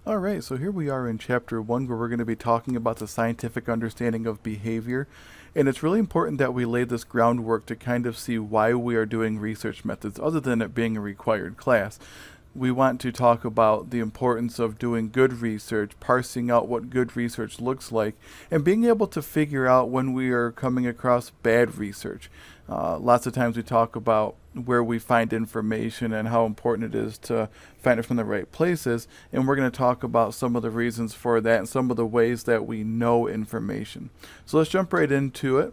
All right, so here we are in chapter one where we're going to be talking about the scientific understanding of behavior. And it's really important that we lay this groundwork to kind of see why we are doing research methods, other than it being a required class. We want to talk about the importance of doing good research, parsing out what good research looks like, and being able to figure out when we are coming across bad research. Lots of times we talk about where we find information and how important it is to find it from the right places, and we're going to talk about some of the reasons for that and some of the ways that we know information. So let's jump right into it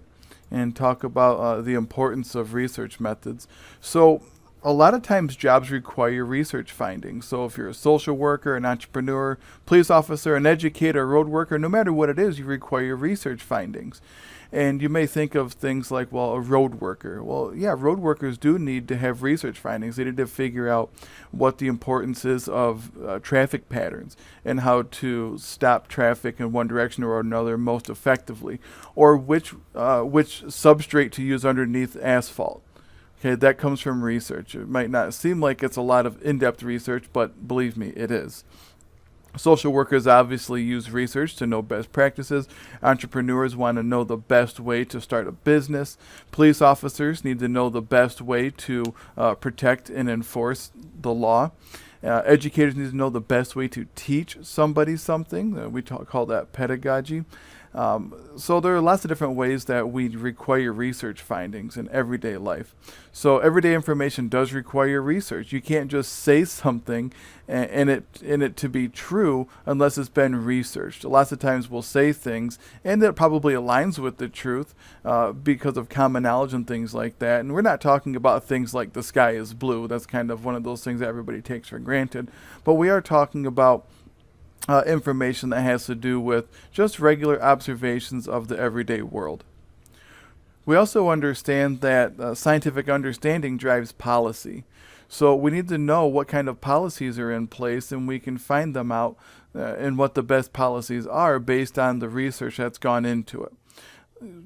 and talk about the importance of research methods. So a lot of times jobs require research findings. So if you're a social worker, an entrepreneur, police officer, an educator, a road worker, no matter what it is, you require research findings. And you may think of things like, well, a road worker. Well, yeah, road workers do need to have research findings. They need to figure out what the importance is of traffic patterns and how to stop traffic in one direction or another most effectively, or which substrate to use underneath asphalt. Okay, that comes from research. It might not seem like it's a lot of in-depth research, but believe me, it is. Social workers obviously use research to know best practices. Entrepreneurs want to know the best way to start a business. Police officers need to know the best way to protect and enforce the law. Educators need to know the best way to teach somebody something. Call that pedagogy. So there are lots of different ways that we require research findings in everyday life. So everyday information does require research. You can't just say something and it to be true unless it's been researched. Lots of times we'll say things and it probably aligns with the truth because of common knowledge and things like that. And we're not talking about things like the sky is blue. That's kind of one of those things that everybody takes for granted. But we are talking about information that has to do with just regular observations of the everyday world. We also understand that scientific understanding drives policy. So we need to know what kind of policies are in place, and we can find them out and what the best policies are based on the research that's gone into it.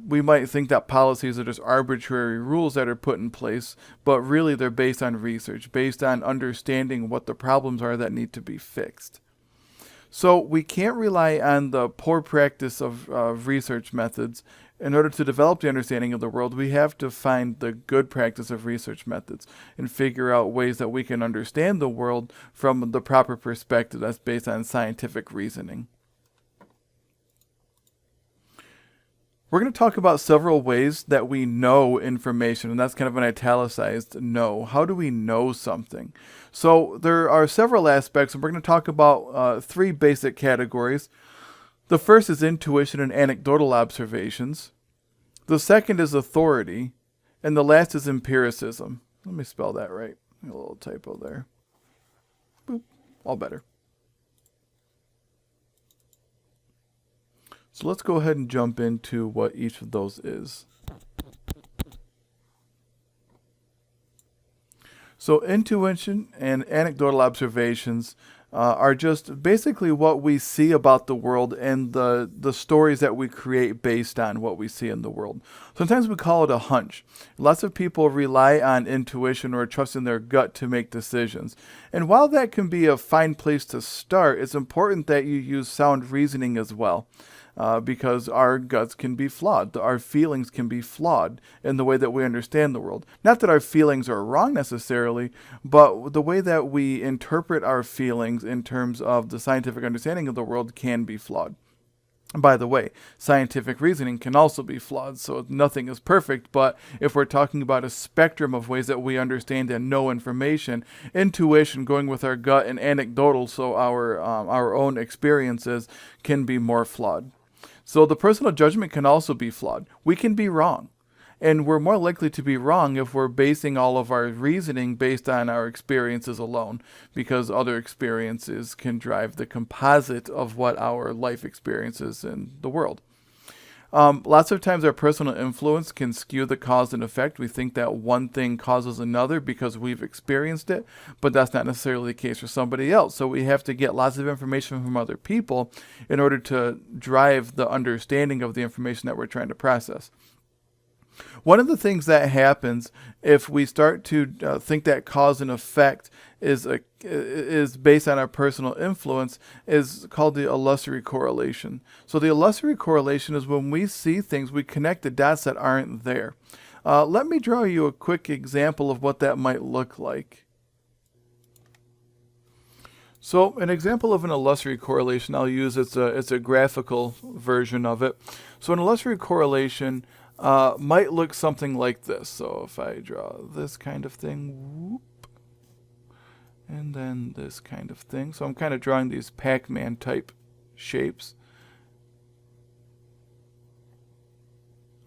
We might think that policies are just arbitrary rules that are put in place, but really they're based on research, based on understanding what the problems are that need to be fixed. So we can't rely on the poor practice of research methods. In order to develop the understanding of the world, we have to find the good practice of research methods and figure out ways that we can understand the world from the proper perspective that's based on scientific reasoning. We're going to talk about several ways that we know information, and that's kind of an italicized know. How do we know something? So there are several aspects, and we're going to talk about three basic categories. The first is intuition and anecdotal observations. The second is authority, and the last is empiricism. Let me spell that right. A little typo there. Boop. All better. So let's go ahead and jump into what each of those is. So intuition and anecdotal observations are just basically what we see about the world and the stories that we create based on what we see in the world. Sometimes we call it a hunch. Lots of people rely on intuition or trusting their gut to make decisions. And while that can be a fine place to start, it's important that you use sound reasoning as well. Because our guts can be flawed. Our feelings can be flawed in the way that we understand the world. Not that our feelings are wrong necessarily, but the way that we interpret our feelings in terms of the scientific understanding of the world can be flawed. By the way, scientific reasoning can also be flawed, so nothing is perfect, but if we're talking about a spectrum of ways that we understand and know information, intuition, going with our gut, and anecdotal, so our own experiences, can be more flawed. So the personal judgment can also be flawed. We can be wrong. And we're more likely to be wrong if we're basing all of our reasoning based on our experiences alone, because other experiences can drive the composite of what our life experiences in the world. Lots of times our personal influence can skew the cause and effect. We think that one thing causes another because we've experienced it, but that's not necessarily the case for somebody else. So we have to get lots of information from other people in order to drive the understanding of the information that we're trying to process. One of the things that happens if we start to think that cause and effect is based on our personal influence is called the illusory correlation. So the illusory correlation is when we see things, we connect the dots that aren't there. Let me draw you a quick example of what that might look like. So an example of an illusory correlation I'll use, it's a graphical version of it. So an illusory correlation might look something like this. So if I draw this kind of thing, whoop, and then this kind of thing. So I'm kind of drawing these Pac-Man type shapes.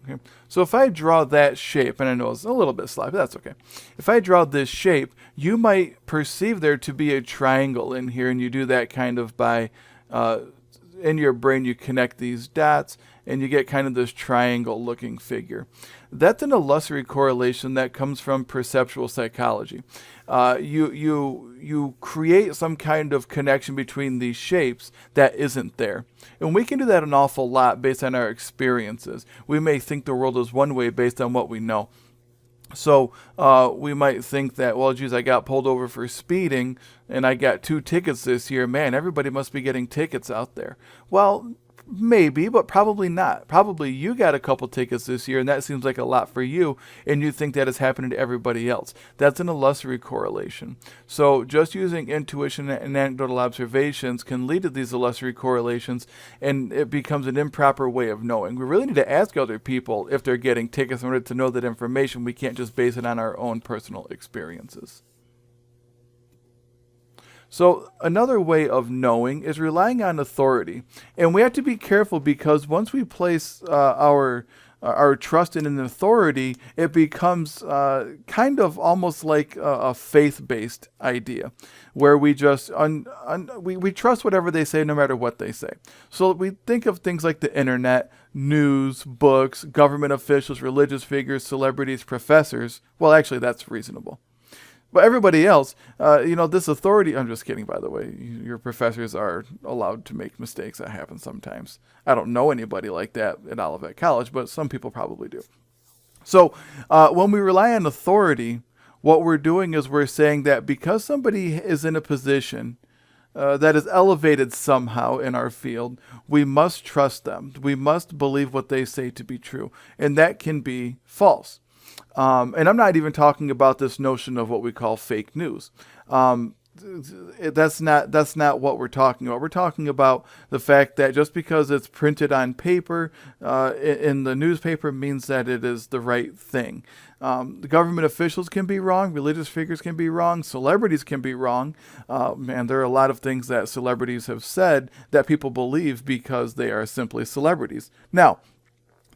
Okay. So if I draw that shape, and I know it's a little bit sloppy, but that's okay. If I draw this shape, you might perceive there to be a triangle in here, and you do that kind of by, in your brain, you connect these dots, and you get kind of this triangle-looking figure. That's an illusory correlation that comes from perceptual psychology. You create some kind of connection between these shapes that isn't there. And we can do that an awful lot based on our experiences. We may think the world is one way based on what we know. So we might think that, well, geez, I got pulled over for speeding and I got 2 tickets this year. Man, everybody must be getting tickets out there. Well, maybe, but probably not. Probably you got a couple tickets this year, and that seems like a lot for you, and you think that is happening to everybody else. That's an illusory correlation. So just using intuition and anecdotal observations can lead to these illusory correlations, and it becomes an improper way of knowing. We really need to ask other people if they're getting tickets in order to know that information. We can't just base it on our own personal experiences. So another way of knowing is relying on authority. And we have to be careful because once we place our trust in an authority, it becomes kind of almost like a faith-based idea where we just we trust whatever they say no matter what they say. So we think of things like the internet, news, books, government officials, religious figures, celebrities, professors. Well, actually, that's reasonable. But everybody else, this authority, I'm just kidding, by the way. Your professors are allowed to make mistakes. That happens sometimes. I don't know anybody like that at Olivet College, but some people probably do. So when we rely on authority, what we're doing is we're saying that because somebody is in a position that is elevated somehow in our field, we must trust them. We must believe what they say to be true. And that can be false. And I'm not even talking about this notion of what we call fake news. That's not what we're talking about. We're talking about the fact that just because it's printed on paper in the newspaper means that it is the right thing. The government officials can be wrong. Religious figures can be wrong. Celebrities can be wrong. And there are a lot of things that celebrities have said that people believe because they are simply celebrities. Now,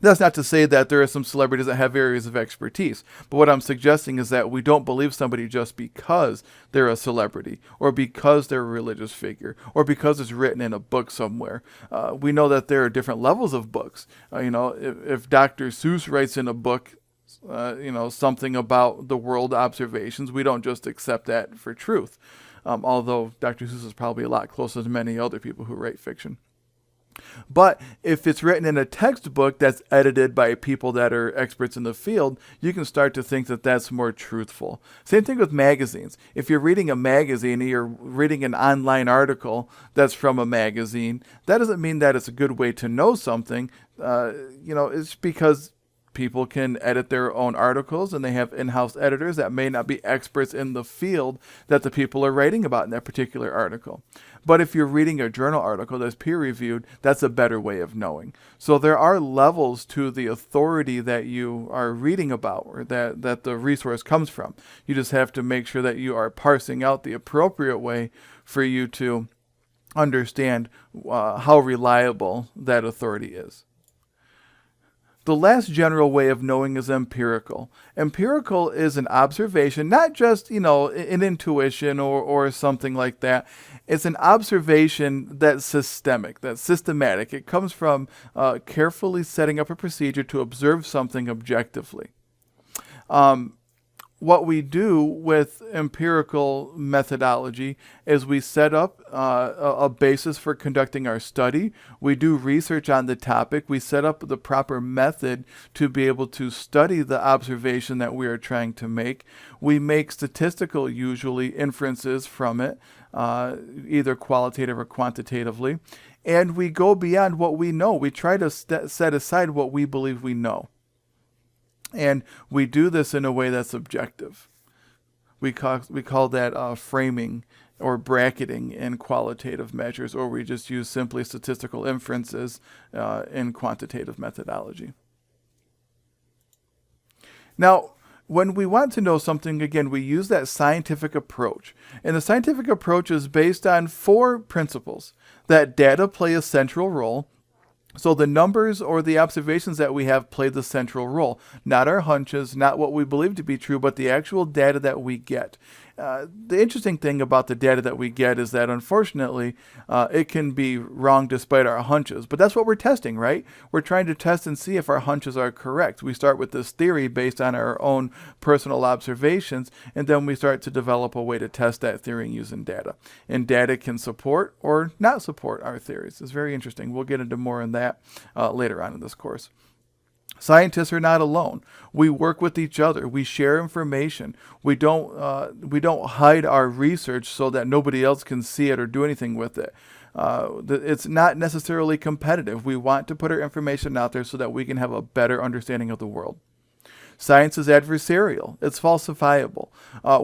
that's not to say that there are some celebrities that have areas of expertise. But what I'm suggesting is that we don't believe somebody just because they're a celebrity or because they're a religious figure or because it's written in a book somewhere. We know that there are different levels of books. If Dr. Seuss writes in a book, something about the world observations, we don't just accept that for truth. Although Dr. Seuss is probably a lot closer to many other people who write fiction. But if it's written in a textbook that's edited by people that are experts in the field, you can start to think that that's more truthful. Same thing with magazines. If you're reading a magazine or you're reading an online article that's from a magazine, that doesn't mean that it's a good way to know something. It's because people can edit their own articles and they have in-house editors that may not be experts in the field that the people are writing about in that particular article. But if you're reading a journal article that's peer-reviewed, that's a better way of knowing. So there are levels to the authority that you are reading about or that the resource comes from. You just have to make sure that you are parsing out the appropriate way for you to understand how reliable that authority is. The last general way of knowing is empirical. Empirical is an observation, not just, an intuition or something like that. It's an observation that's systemic, that's systematic. It comes from carefully setting up a procedure to observe something objectively. what we do with empirical methodology is we set up a basis for conducting our study. We do research on the topic. We set up the proper method to be able to study the observation that we are trying to make. We make statistical, usually, inferences from it, either qualitative or quantitatively. And we go beyond what we know. We try to set aside what we believe we know. And we do this in a way that's objective. We call that framing or bracketing in qualitative measures, or we just use simply statistical inferences in quantitative methodology. Now, when we want to know something, again, we use that scientific approach. And the scientific approach is based on 4 principles: that data play a central role. So the numbers or the observations that we have play the central role, not our hunches, not what we believe to be true, but the actual data that we get. The interesting thing about the data that we get is that, unfortunately, it can be wrong despite our hunches. But that's what we're testing, right? We're trying to test and see if our hunches are correct. We start with this theory based on our own personal observations, and then we start to develop a way to test that theory using data. And data can support or not support our theories. It's very interesting. We'll get into more on that later on in this course. Scientists are not alone. We work with each other. We share information. We don't hide our research so that nobody else can see it or do anything with it. It's not necessarily competitive. We want to put our information out there so that we can have a better understanding of the world. Science is adversarial. It's falsifiable.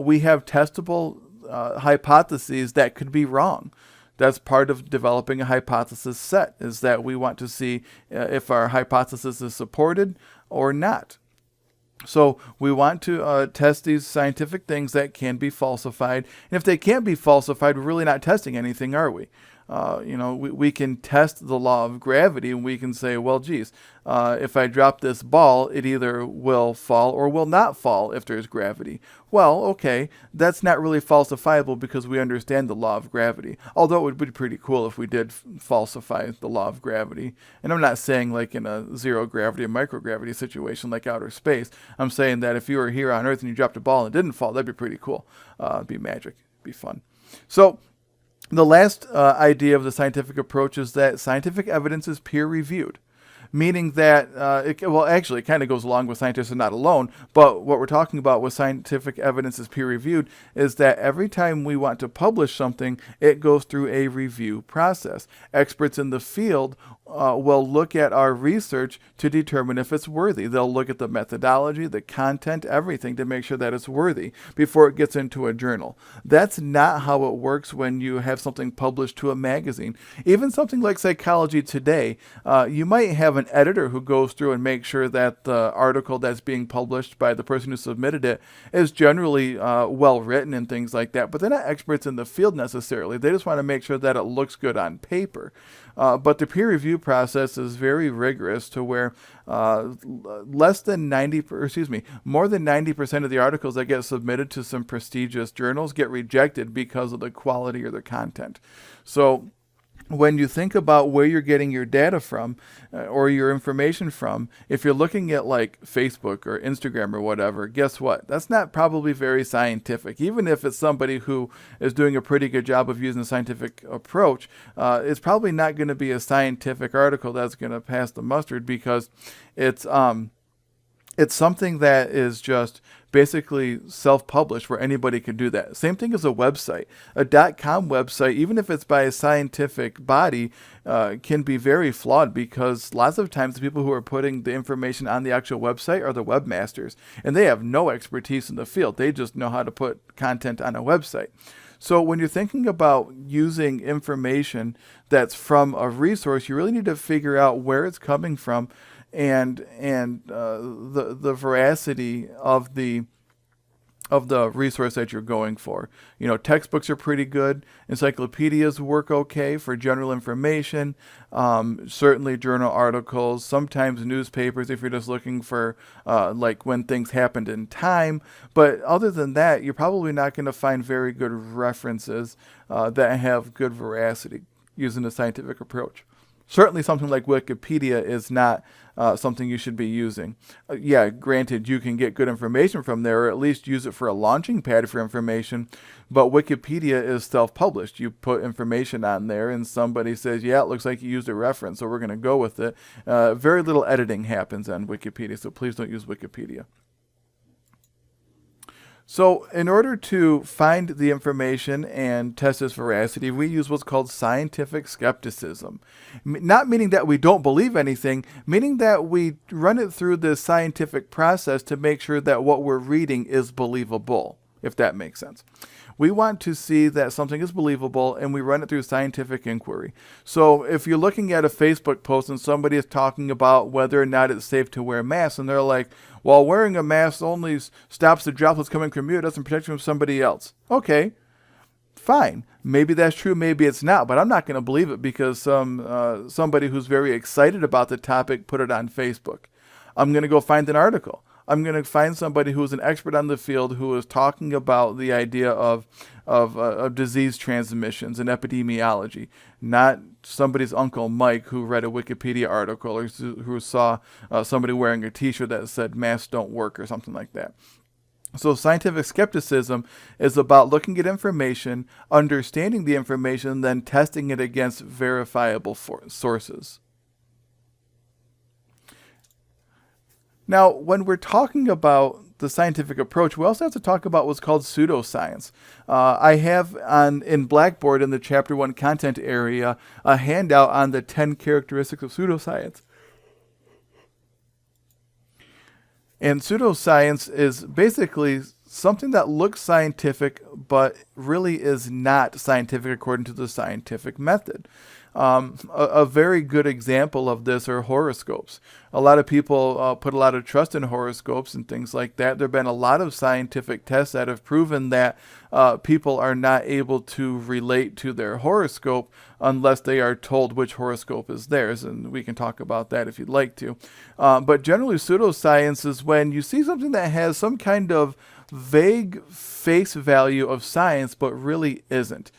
We have testable hypotheses that could be wrong. That's part of developing a hypothesis set, is that we want to see if our hypothesis is supported or not. So we want to test these scientific things that can be falsified. And if they can't be falsified, we're really not testing anything, are we? We can test the law of gravity, and we can say, well, geez, if I drop this ball, it either will fall or will not fall if there's gravity. Well, okay, that's not really falsifiable because we understand the law of gravity. Although it would be pretty cool if we did falsify the law of gravity. And I'm not saying like in a zero gravity or microgravity situation like outer space. I'm saying that if you were here on Earth and you dropped a ball and it didn't fall, that'd be pretty cool. It'd be magic. It'd be fun. So the last idea of the scientific approach is that scientific evidence is peer-reviewed, meaning that, it kind of goes along with scientists are not alone, but what we're talking about with scientific evidence is peer-reviewed is that every time we want to publish something, it goes through a review process. Experts in the field will look at our research to determine if it's worthy. They'll look at the methodology, the content, everything to make sure that it's worthy before it gets into a journal. That's not how it works when you have something published to a magazine. Even something like Psychology Today, you might have an editor who goes through and makes sure that the article that's being published by the person who submitted it is generally well written and things like that, but they're not experts in the field necessarily. They just want to make sure that it looks good on paper. But the peer review process is very rigorous to where more than 90% of the articles that get submitted to some prestigious journals get rejected because of the quality or the content. So when you think about where you're getting your data from or your information from, if you're looking at like Facebook or Instagram or whatever, guess what? That's not probably very scientific. Even if it's somebody who is doing a pretty good job of using a scientific approach, it's probably not going to be a scientific article that's going to pass the mustard because it's something that is just basically self-published where anybody can do that. Same thing as a website. A .com website, even if it's by a scientific body, can be very flawed because lots of times the people who are putting the information on the actual website are the webmasters, and they have no expertise in the field. They just know how to put content on a website. So when you're thinking about using information that's from a resource, you really need to figure out where it's coming from and the veracity of the resource that you're going for. Textbooks are pretty good. Encyclopedias work okay for general information. Certainly journal articles, sometimes newspapers if you're just looking for like when things happened in time. But other than that, you're probably not going to find very good references that have good veracity using a scientific approach. Certainly something like Wikipedia is not something you should be using. Yeah, granted, you can get good information from there, or at least use it for a launching pad for information, but Wikipedia is self-published. You put information on there, and somebody says, yeah, it looks like you used a reference, so we're going to go with it. Very little editing happens on Wikipedia, so please don't use Wikipedia. So in order to find the information and test its veracity, we use what's called scientific skepticism. Not meaning that we don't believe anything, meaning that we run it through this scientific process to make sure that what we're reading is believable, if that makes sense. We want to see that something is believable, and we run it through scientific inquiry. So if you're looking at a Facebook post and somebody is talking about whether or not it's safe to wear masks, and they're like, well, wearing a mask only stops the droplets coming from you, it doesn't protect you from somebody else. Okay, fine. Maybe that's true, maybe it's not, but I'm not going to believe it because somebody who's very excited about the topic put it on Facebook. I'm going to go find an article. I'm going to find somebody who's an expert on the field who is talking about the idea of disease transmissions and epidemiology, not somebody's Uncle Mike who read a Wikipedia article or who saw somebody wearing a t-shirt that said masks don't work or something like that. So scientific skepticism is about looking at information, understanding the information, then testing it against verifiable sources. Now, when we're talking about the scientific approach, we also have to talk about what's called pseudoscience. I have in Blackboard in the Chapter 1 content area a handout on the 10 characteristics of pseudoscience. And pseudoscience is basically something that looks scientific but really is not scientific according to the scientific method. A very good example of this are horoscopes. A lot of people put a lot of trust in horoscopes and things like that. There have been a lot of scientific tests that have proven that people are not able to relate to their horoscope unless they are told which horoscope is theirs, and we can talk about that if you'd like to. But generally, pseudoscience is when you see something that has some kind of vague face value of science but really isn't.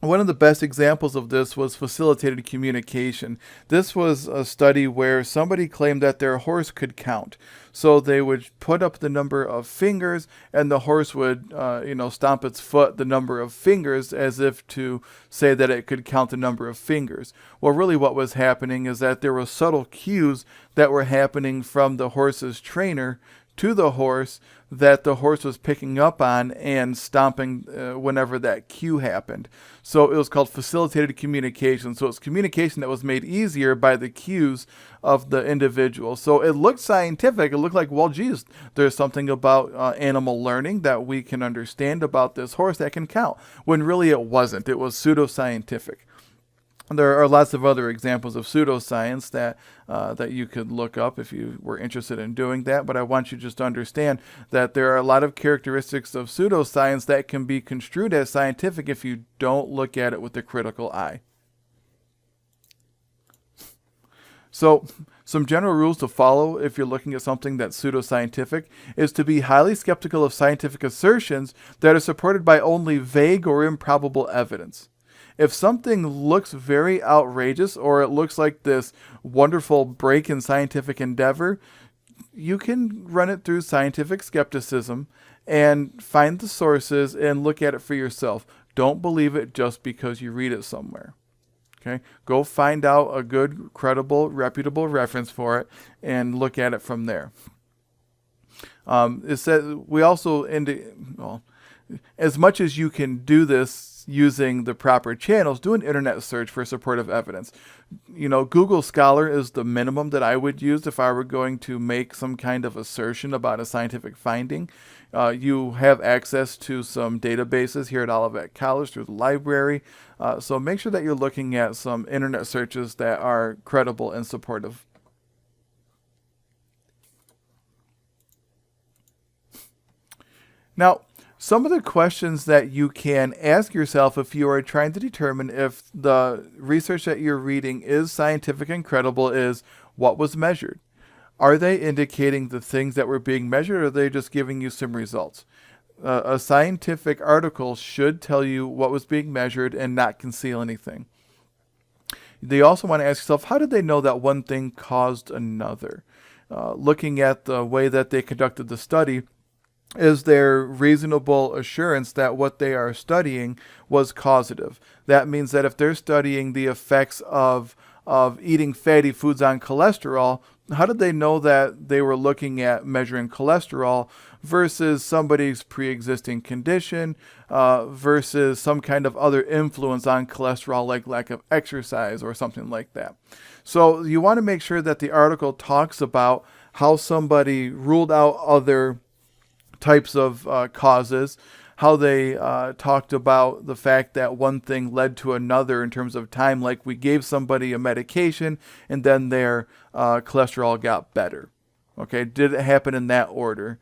One of the best examples of this was facilitated communication. This was a study where somebody claimed that their horse could count. So they would put up the number of fingers, and the horse would, stomp its foot the number of fingers as if to say that it could count the number of fingers. Well, really what was happening is that there were subtle cues that were happening from the horse's trainer to the horse that the horse was picking up on and stomping whenever that cue happened. So it was called facilitated communication. So it's communication that was made easier by the cues of the individual. So it looked scientific. It looked like, well, geez, there's something about animal learning that we can understand about this horse that can count, when really it wasn't. It was pseudoscientific. There are lots of other examples of pseudoscience that you could look up if you were interested in doing that, but I want you just to understand that there are a lot of characteristics of pseudoscience that can be construed as scientific if you don't look at it with a critical eye. So, some general rules to follow if you're looking at something that's pseudoscientific is to be highly skeptical of scientific assertions that are supported by only vague or improbable evidence. If something looks very outrageous or it looks like this wonderful break in scientific endeavor, you can run it through scientific skepticism and find the sources and look at it for yourself. Don't believe it just because you read it somewhere. Okay? Go find out a good, credible, reputable reference for it and look at it from there. It says we also as much as you can do this using the proper channels, do an internet search for supportive evidence. Google Scholar is the minimum that I would use if I were going to make some kind of assertion about a scientific finding. You have access to some databases here at Olivet College through the library. So make sure that you're looking at some internet searches that are credible and supportive. Now, some of the questions that you can ask yourself if you are trying to determine if the research that you're reading is scientific and credible is, what was measured? Are they indicating the things that were being measured, or are they just giving you some results? A scientific article should tell you what was being measured and not conceal anything. They also want to ask yourself, how did they know that one thing caused another? Looking at the way that they conducted the study, is there reasonable assurance that what they are studying was causative? That means that if they're studying the effects of eating fatty foods on cholesterol, how did they know that they were looking at measuring cholesterol versus somebody's pre-existing condition versus some kind of other influence on cholesterol, like lack of exercise or something like that? So you want to make sure that the article talks about how somebody ruled out other types of causes, how they talked about the fact that one thing led to another in terms of time, like we gave somebody a medication and then their cholesterol got better. Okay, did it happen in that order?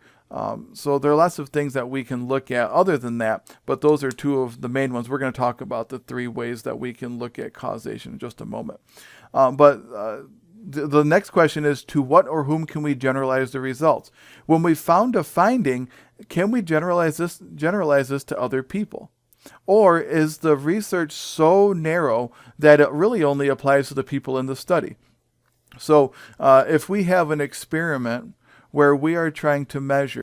So there are lots of things that we can look at other than that, but those are two of the main ones. We're going to talk about the three ways that we can look at causation in just a moment. The next question is, to what or whom can we generalize the results? When we found a finding, can we generalize this to other people? Or is the research so narrow that it really only applies to the people in the study? So if we have an experiment where we are trying to measure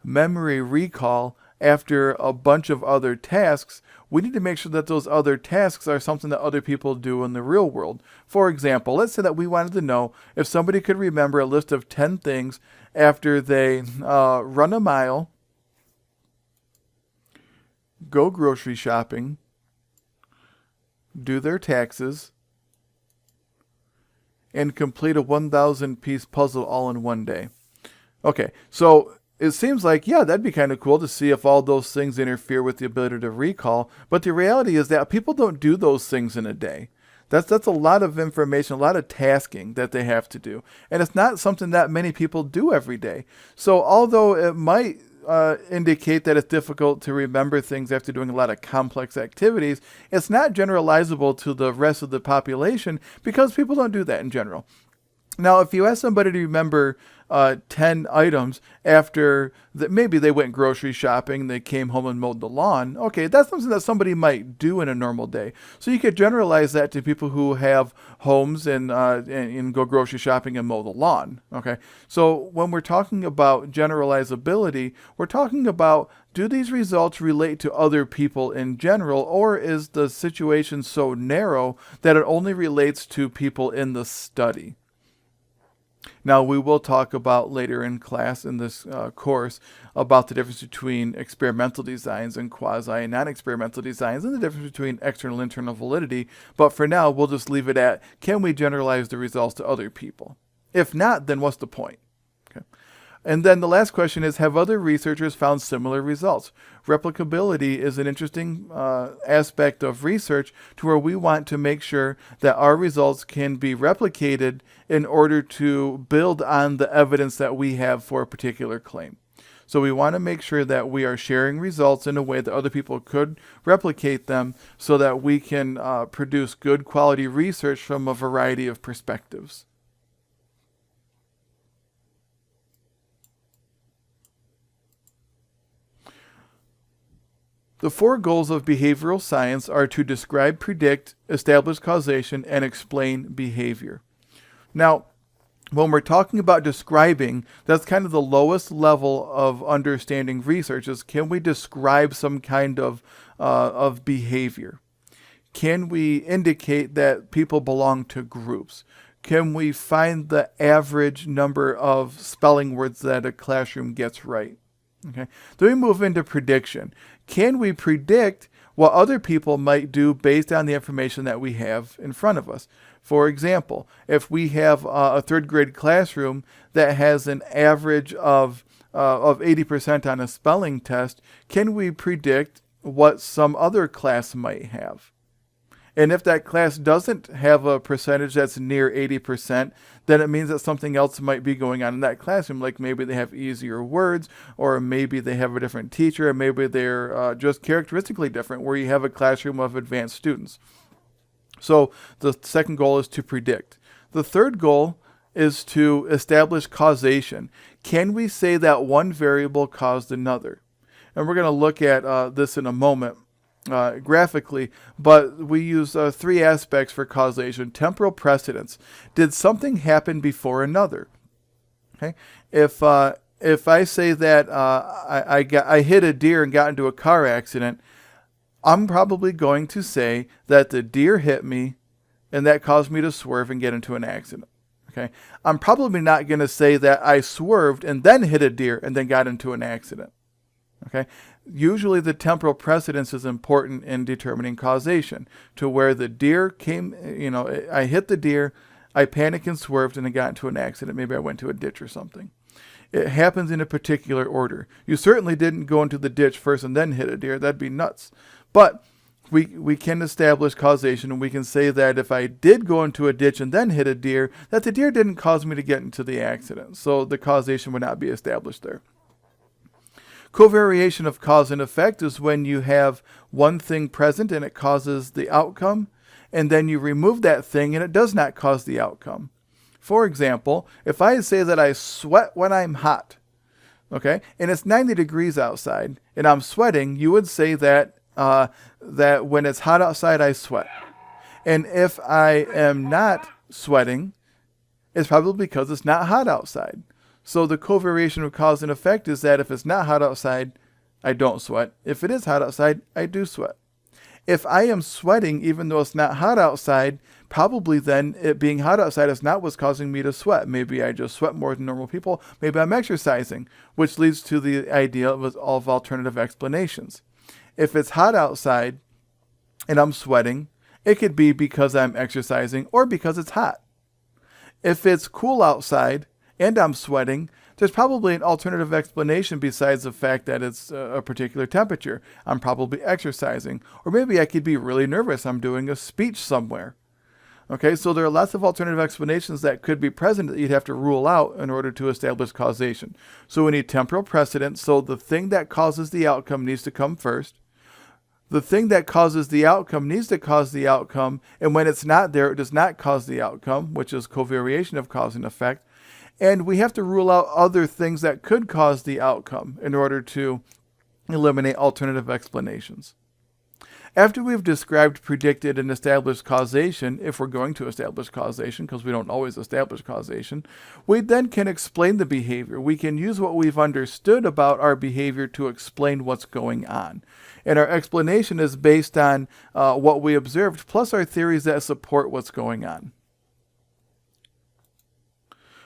memory recall after a bunch of other tasks, we need to make sure that those other tasks are something that other people do in the real world. For example, let's say that we wanted to know if somebody could remember a list of 10 things after they run a mile, go grocery shopping, do their taxes, and complete a 1,000-piece puzzle all in one day. Okay, so it seems like, yeah, that'd be kind of cool to see if all those things interfere with the ability to recall. But the reality is that people don't do those things in a day. That's a lot of information, a lot of tasking that they have to do. And it's not something that many people do every day. So although it might indicate that it's difficult to remember things after doing a lot of complex activities, it's not generalizable to the rest of the population because people don't do that in general. Now, if you ask somebody to remember 10 items after maybe they went grocery shopping, they came home and mowed the lawn, okay, that's something that somebody might do in a normal day. So you could generalize that to people who have homes and go grocery shopping and mow the lawn. Okay, so when we're talking about generalizability, we're talking about, do these results relate to other people in general, or is the situation so narrow that it only relates to people in the study? Now, we will talk about later in class in this course about the difference between experimental designs and quasi and non-experimental designs, and the difference between external and internal validity. But for now, we'll just leave it at, can we generalize the results to other people? If not, then what's the point? Okay. And then the last question is, have other researchers found similar results? Replicability is an interesting aspect of research to where we want to make sure that our results can be replicated in order to build on the evidence that we have for a particular claim. So we want to make sure that we are sharing results in a way that other people could replicate them so that we can produce good quality research from a variety of perspectives. The four goals of behavioral science are to describe, predict, establish causation, and explain behavior. Now, when we're talking about describing, that's kind of the lowest level of understanding research, is can we describe some kind of behavior? Can we indicate that people belong to groups? Can we find the average number of spelling words that a classroom gets right? Okay. Then we move into prediction. Can we predict what other people might do based on the information that we have in front of us? For example, if we have a third grade classroom that has an average of 80% on a spelling test, can we predict what some other class might have? And if that class doesn't have a percentage that's near 80%, then it means that something else might be going on in that classroom. Like maybe they have easier words, or maybe they have a different teacher, or maybe they're just characteristically different, where you have a classroom of advanced students. So the second goal is to predict. The third goal is to establish causation. Can we say that one variable caused another? And we're going to look at this in a moment. graphically, but we use three aspects for causation. Temporal precedence. Did something happen before another? Okay. If I say that I hit a deer and got into a car accident, I'm probably going to say that the deer hit me and that caused me to swerve and get into an accident. Okay. I'm probably not going to say that I swerved and then hit a deer and then got into an accident. Okay. Usually the temporal precedence is important in determining causation, to where the deer came, I hit the deer, I panicked and swerved and I got into an accident. Maybe I went to a ditch or something. It happens in a particular order. You certainly didn't go into the ditch first and then hit a deer. That'd be nuts. But we can establish causation, and we can say that if I did go into a ditch and then hit a deer, that the deer didn't cause me to get into the accident. So the causation would not be established there. Covariation of cause and effect is when you have one thing present and it causes the outcome, and then you remove that thing and it does not cause the outcome. For example, if I say that I sweat when I'm hot, okay, and it's 90 degrees outside and I'm sweating, you would say that that when it's hot outside, I sweat. And if I am not sweating, it's probably because it's not hot outside. So the covariation of cause and effect is that if it's not hot outside, I don't sweat. If it is hot outside, I do sweat. If I am sweating even though it's not hot outside, probably then it being hot outside is not what's causing me to sweat. Maybe I just sweat more than normal people. Maybe I'm exercising, which leads to the idea of alternative explanations. If it's hot outside and I'm sweating, it could be because I'm exercising or because it's hot. If it's cool outside and I'm sweating, there's probably an alternative explanation besides the fact that it's a particular temperature. I'm probably exercising. Or maybe I could be really nervous. I'm doing a speech somewhere. Okay, so there are lots of alternative explanations that could be present that you'd have to rule out in order to establish causation. So we need temporal precedence. So the thing that causes the outcome needs to come first. The thing that causes the outcome needs to cause the outcome. And when it's not there, it does not cause the outcome, which is covariation of cause and effect. And we have to rule out other things that could cause the outcome in order to eliminate alternative explanations. After we've described, predicted, and established causation, if we're going to establish causation, because we don't always establish causation, we then can explain the behavior. We can use what we've understood about our behavior to explain what's going on. And our explanation is based on what we observed, plus our theories that support what's going on.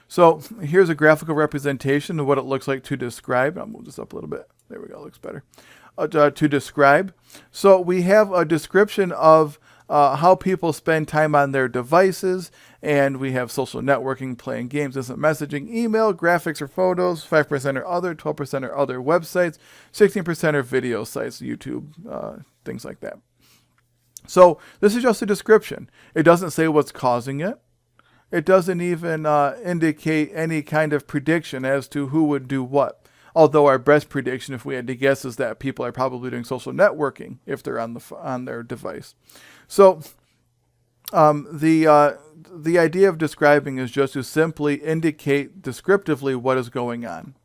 So here's a graphical representation of what it looks like to describe. I'll move this up a little bit. There we go, looks better. To describe. So we have a description of how people spend time on their devices, and we have social networking, playing games, instant messaging, email, graphics or photos, 5% are other, 12% are other websites, 16% are video sites, YouTube, things like that. So this is just a description. It doesn't say what's causing it. It doesn't even indicate any kind of prediction as to who would do what. Although our best prediction, if we had to guess, is that people are probably doing social networking if they're on their device. So the idea of describing is just to simply indicate descriptively what is going on.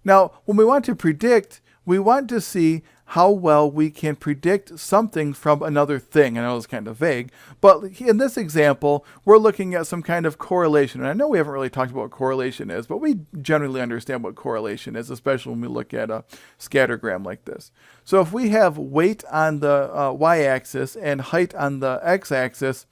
Now, when we want to predict, we want to see how well we can predict something from another thing. I know it's kind of vague, but in this example, we're looking at some kind of correlation. And I know we haven't really talked about what correlation is, but we generally understand what correlation is, especially when we look at a scattergram like this. So if we have weight on the y-axis and height on the x-axis,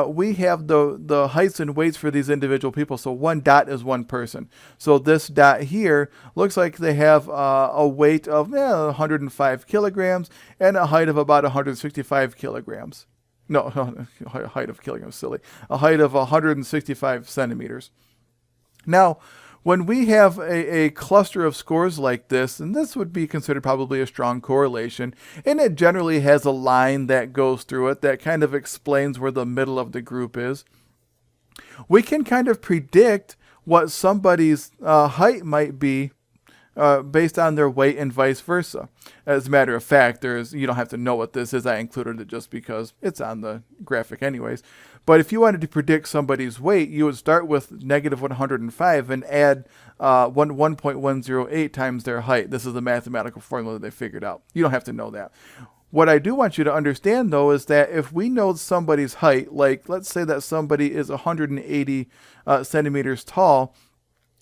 we have the heights and weights for these individual people. So one dot is one person. So this dot here looks like they have a weight of 105 kilograms and a height of about 165 kilograms. No, height of kilograms, silly. A height of 165 centimeters. Now, when we have a cluster of scores like this, and this would be considered probably a strong correlation, and it generally has a line that goes through it that kind of explains where the middle of the group is, we can kind of predict what somebody's height might be based on their weight and vice versa. As a matter of fact, you don't have to know what this is. I included it just because it's on the graphic anyways. But if you wanted to predict somebody's weight, you would start with negative 105 and add 1.108 times their height. This is the mathematical formula that they figured out. You don't have to know that. What I do want you to understand, though, is that if we know somebody's height, like let's say that somebody is 180 centimeters tall,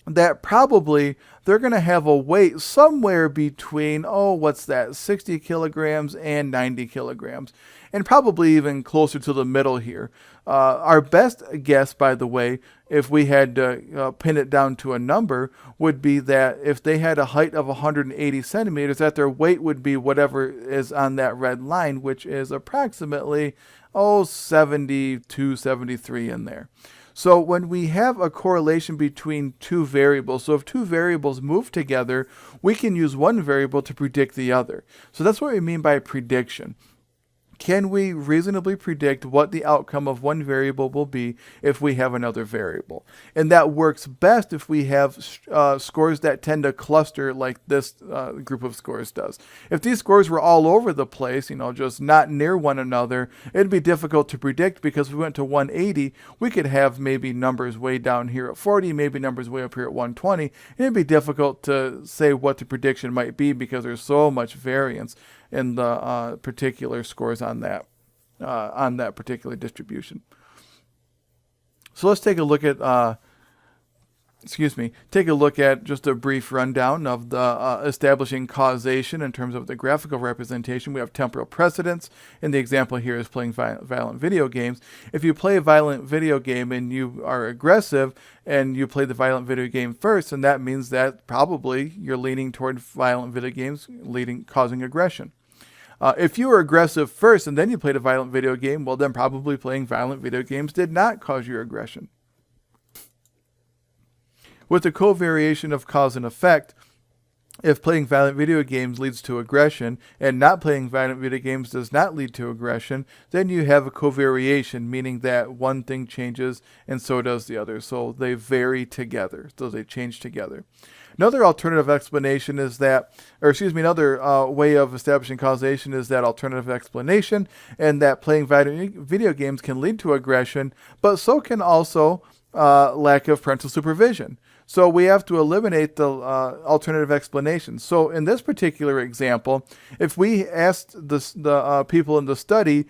that probably they're going to have a weight somewhere between, 60 kilograms and 90 kilograms, and probably even closer to the middle here. Our best guess, by the way, if we had to pin it down to a number, would be that if they had a height of 180 centimeters, that their weight would be whatever is on that red line, which is approximately, 72, 73 in there. So when we have a correlation between two variables, so if two variables move together, we can use one variable to predict the other. So that's what we mean by prediction. Can we reasonably predict what the outcome of one variable will be if we have another variable? And that works best if we have scores that tend to cluster like this group of scores does. If these scores were all over the place, just not near one another, it'd be difficult to predict because if we went to 180, we could have maybe numbers way down here at 40, maybe numbers way up here at 120. And it'd be difficult to say what the prediction might be because there's so much variance in the particular scores on that particular distribution. So let's take a look at just a brief rundown of the establishing causation in terms of the graphical representation. We have temporal precedence, and the example here is playing violent video games. If you play a violent video game and you are aggressive and you play the violent video game first, and that means that probably you're leaning toward violent video games causing aggression. If you were aggressive first and then you played a violent video game, well, then probably playing violent video games did not cause your aggression. With the covariation of cause and effect, if playing violent video games leads to aggression and not playing violent video games does not lead to aggression, then you have a covariation, meaning that one thing changes and so does the other. So they vary together. So they change together. Another alternative explanation is another way of establishing causation is that alternative explanation, and that playing video games can lead to aggression, but so can also lack of parental supervision. So we have to eliminate the alternative explanation. So in this particular example, if we asked the people in the study,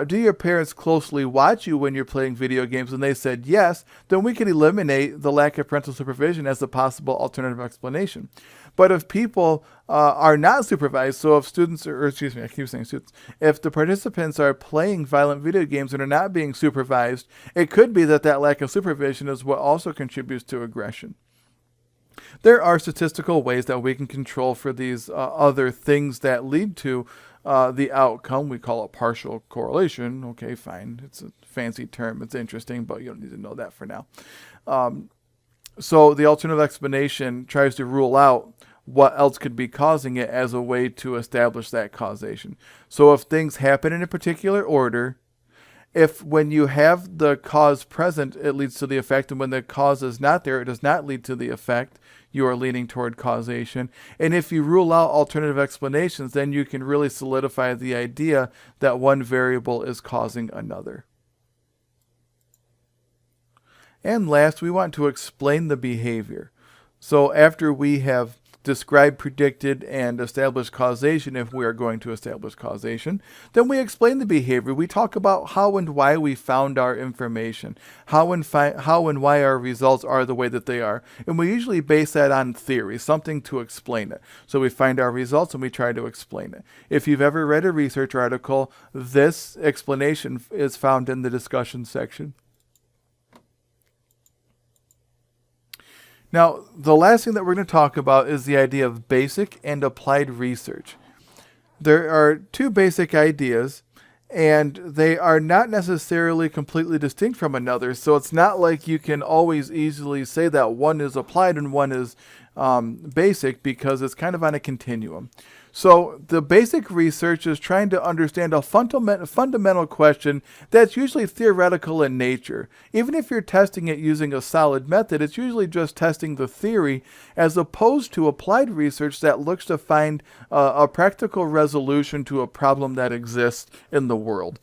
do your parents closely watch you when you're playing video games, and they said yes, then we can eliminate the lack of parental supervision as a possible alternative explanation. But if people are not supervised, so if if the participants are playing violent video games and are not being supervised, it could be that lack of supervision is what also contributes to aggression. There are statistical ways that we can control for these other things that lead to the outcome. We call it partial correlation. Okay, fine. It's a fancy term. It's interesting, but you don't need to know that for now. So the alternative explanation tries to rule out what else could be causing it as a way to establish that causation. So if things happen in a particular order, if when you have the cause present, it leads to the effect, and when the cause is not there, it does not lead to the effect, you are leaning toward causation. And if you rule out alternative explanations, then you can really solidify the idea that one variable is causing another. And last, we want to explain the behavior. So after we have described, predicted, and established causation, if we are going to establish causation, then we explain the behavior. We talk about how and why we found our information, how and why our results are the way that they are. And we usually base that on theory, something to explain it. So we find our results and we try to explain it. If you've ever read a research article, this explanation is found in the discussion section. Now, the last thing that we're going to talk about is the idea of basic and applied research. There are two basic ideas, and they are not necessarily completely distinct from another. So it's not like you can always easily say that one is applied and one is basic, because it's kind of on a continuum. So the basic research is trying to understand a fundamental question that's usually theoretical in nature. Even if you're testing it using a solid method, it's usually just testing the theory as opposed to applied research that looks to find a practical resolution to a problem that exists in the world.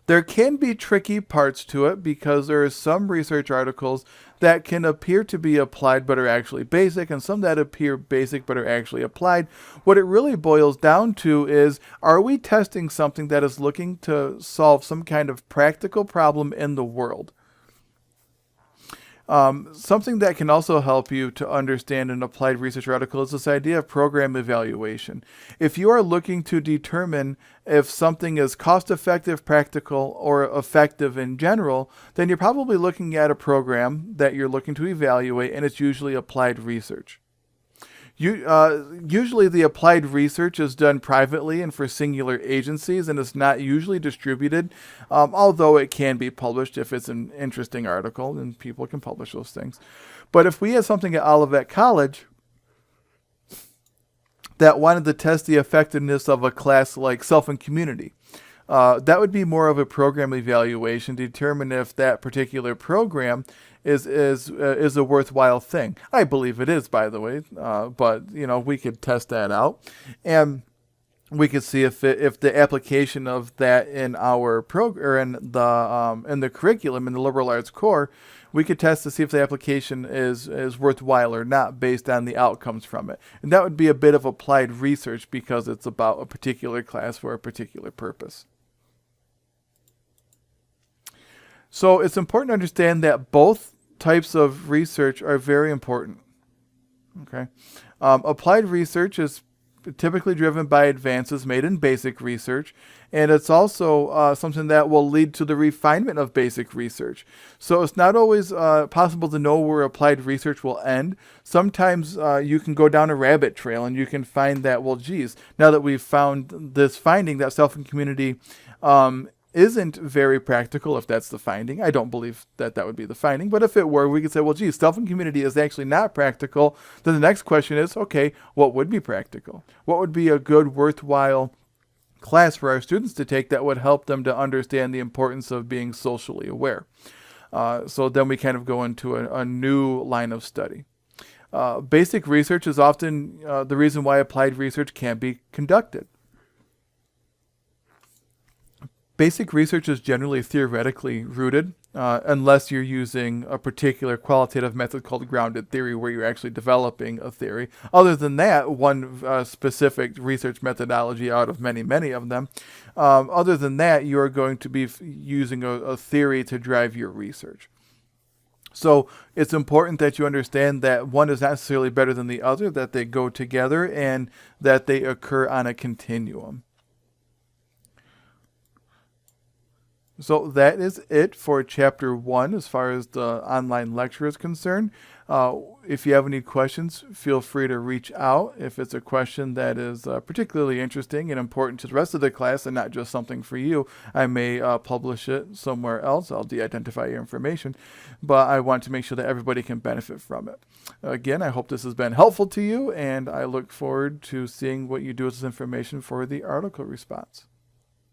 There can be tricky parts to it because there are some research articles that can appear to be applied but are actually basic, and some that appear basic but are actually applied. What it really boils down to is, are we testing something that is looking to solve some kind of practical problem in the world? Something that can also help you to understand an applied research article is this idea of program evaluation. If you are looking to determine if something is cost-effective, practical, or effective in general, then you're probably looking at a program that you're looking to evaluate, and it's usually applied research. Usually the applied research is done privately and for singular agencies, and it's not usually distributed, although it can be published if it's an interesting article, and people can publish those things. But if we had something at Olivet College that wanted to test the effectiveness of a class like Self and Community, that would be more of a program evaluation to determine if that particular program is a worthwhile thing. I believe it is, by the way, but we could test that out, and we could see if the application of that in our in the curriculum in the liberal arts core, we could test to see if the application is worthwhile or not based on the outcomes from it. And that would be a bit of applied research because it's about a particular class for a particular purpose. So it's important to understand that both types of research are very important. Okay, applied research is typically driven by advances made in basic research, and it's also something that will lead to the refinement of basic research. So it's not always possible to know where applied research will end. Sometimes you can go down a rabbit trail and you can find that, well, geez, now that we've found this finding that Self and Community isn't very practical, if that's the finding. I don't believe that would be the finding, but if it were, we could say, well, geez, Self and Community is actually not practical. Then the next question is, okay, what would be practical? What would be a good, worthwhile class for our students to take that would help them to understand the importance of being socially aware? So then we kind of go into a new line of study. Basic research is often the reason why applied research can't be conducted. Basic research is generally theoretically rooted, unless you're using a particular qualitative method called grounded theory, where you're actually developing a theory. Other than that, one specific research methodology out of many, many of them. Other than that, you are going to be using a theory to drive your research. So it's important that you understand that one is not necessarily better than the other, that they go together, and that they occur on a continuum. So that is it for Chapter 1 as far as the online lecture is concerned. If you have any questions, feel free to reach out. If it's a question that is particularly interesting and important to the rest of the class and not just something for you, I may publish it somewhere else. I'll de-identify your information, but I want to make sure that everybody can benefit from it. Again, I hope this has been helpful to you, and I look forward to seeing what you do with this information for the article response.